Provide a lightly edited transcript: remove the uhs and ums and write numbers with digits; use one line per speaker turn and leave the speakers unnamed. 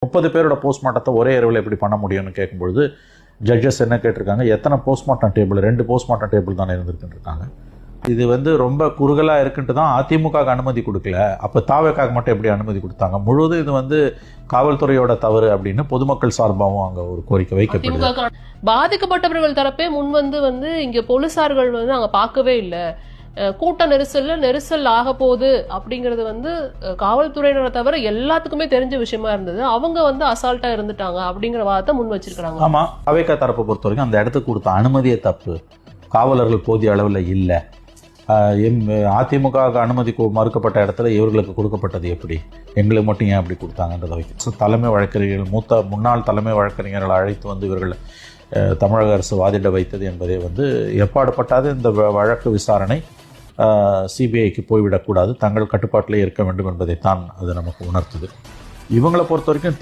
30 பேரோட போஸ்ட்மார்ட்டத்தை ஒரே இரவில் எப்படி பண்ண முடியும்னு கேட்கும்பொழுது ஜட்ஜஸ் என்ன கேட்டிருக்காங்க, எத்தனை போஸ்ட்மார்ட்டம் டேபிள், 2 போஸ்ட்மார்ட்டம் டேபிள் தானே இருந்திருக்குன்னு இருக்காங்க. இது ரொம்ப குறுகலாக இருக்குன்ட்டு தான் அதிமுகவுக்கு அனுமதி கொடுக்கல, அப்போ தாவேக்காக மட்டும் எப்படி அனுமதி கொடுத்தாங்க? முழுவதும் இது காவல்துறையோட தவறு அப்படின்னு பொதுமக்கள் சார்பாகவும் அங்கே ஒரு கோரிக்கை வைக்கப்படுது.
பாதிக்கப்பட்டவர்கள் தரப்பே முன் இங்க போலீசார்கள் அங்க பார்க்கவே இல்லை, கூட்ட நெரிசல் ஆக போகுது அப்படிங்கிறது காவல்துறையினரை தவிர எல்லாத்துக்குமே தெரிஞ்ச விஷயமா இருந்தது. அவங்க அசால்ட்டா இருந்துட்டாங்க அப்படிங்கிற வாதத்தை முன் வச்சிருக்காங்க.
ஆமா, அவைக்கா தரப்பை பொறுத்த வரைக்கும் அந்த இடத்துக்கு கொடுத்த அனுமதியே தப்பு, காவலர்கள் போதிய அளவில் இல்லை. அதிமுக அனுமதி மறுக்கப்பட்ட இடத்துல இவர்களுக்கு கொடுக்கப்பட்டது எப்படி, எங்களுக்கு மட்டும் ஏன் அப்படி கொடுத்தாங்கன்றதை வைக்க தலைமை வழக்கறிஞர்கள், முன்னாள் தலைமை வழக்கறிஞர்களை அழைத்து இவர்கள் தமிழக அரசு வாதிட வைத்தது என்பதே எப்பாடுபட்டாது இந்த வழக்கு விசாரணை சிபிஐக்கு போய்விடக்கூடாது, தங்கள் கட்டுப்பாட்டிலே இருக்க வேண்டும் என்பதைத்தான் அது நமக்கு உணர்த்துது. இவங்களை பொறுத்த வரைக்கும்